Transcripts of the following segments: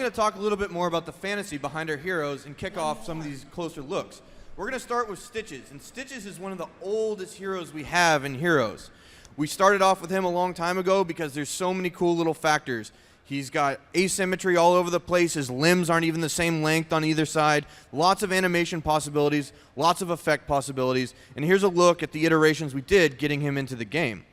going to talk a little bit more about the fantasy behind our heroes and kick off some of these closer looks. We're going to start with Stitches, and Stitches is one of the oldest heroes we have in Heroes. We started off with him a long time ago because there's so many cool little factors. He's got asymmetry all over the place. His limbs aren't even the same length on either side. Lots of animation possibilities, lots of effect possibilities. And here's a look at the iterations we did getting him into the game.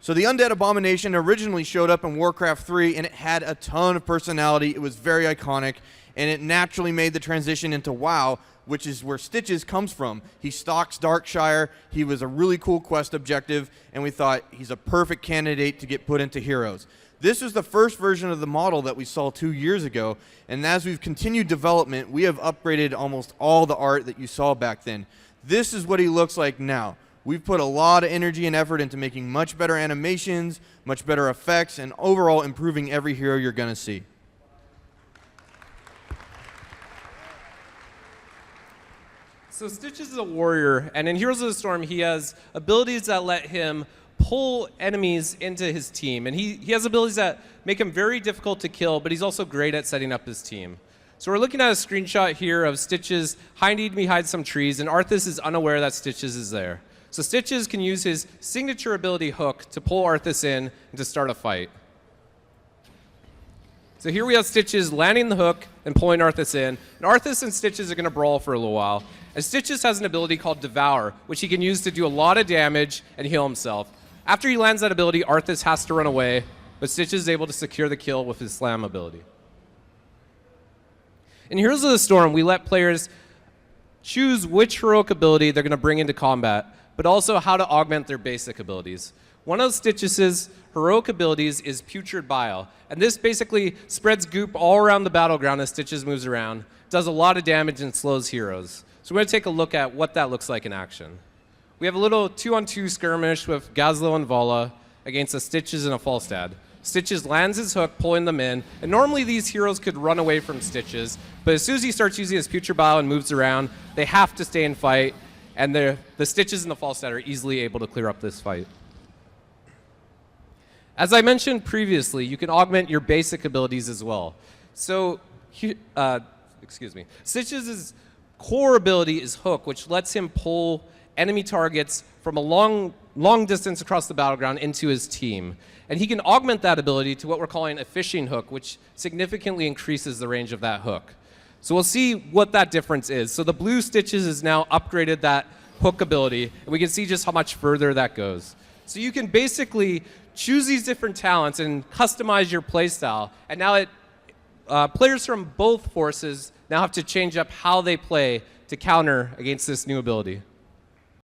So the Undead Abomination originally showed up in Warcraft 3, and it had a ton of personality. It was very iconic, and it naturally made the transition into WoW, which is where Stitches comes from. He stalks Darkshire. He was a really cool quest objective, and we thought he's a perfect candidate to get put into Heroes. This is the first version of the model that we saw 2 years ago, and as we've continued development, we have upgraded almost all the art that you saw back then. This is what he looks like now. We've put a lot of energy and effort into making much better animations, much better effects, and overall improving every hero you're going to see. So Stitches is a warrior, and in Heroes of the Storm, he has abilities that let him pull enemies into his team. And he has abilities that make him very difficult to kill, but he's also great at setting up his team. So we're looking at a screenshot here of Stitches hiding behind some trees, and Arthas is unaware that Stitches is there. So Stitches can use his signature ability Hook to pull Arthas in and to start a fight. So here we have Stitches landing the hook and pulling Arthas in. And Arthas and Stitches are going to brawl for a little while. And Stitches has an ability called Devour, which he can use to do a lot of damage and heal himself. After he lands that ability, Arthas has to run away, but Stitches is able to secure the kill with his Slam ability. In Heroes of the Storm, we let players choose which heroic ability they're going to bring into combat, but also how to augment their basic abilities. One of Stitches' heroic abilities is PUTRID BILE, and this basically spreads goop all around the battleground as Stitches moves around, does a lot of damage, and slows heroes. So we're going to take a look at what that looks like in action. We have a little 2-on-2 skirmish with Gazlo and Vala against a Stitches and a Falstad. Stitches lands his hook, pulling them in, and normally these heroes could run away from Stitches, but as soon as he starts using his PUTRID BILE and moves around, they have to stay and fight, and the Stitches and the Falstad are easily able to clear up this fight. As I mentioned previously, you can augment your basic abilities as well. So, Stitches' core ability is Hook, which lets him pull enemy targets from a long distance across the battleground into his team. And he can augment that ability to what we're calling a fishing hook, which significantly increases the range of that hook. So we'll see what that difference is. So the blue Stitches has now upgraded that hook ability, and we can see just how much further that goes. So you can basically choose these different talents and customize your playstyle. And now players from both forces now have to change up how they play to counter against this new ability.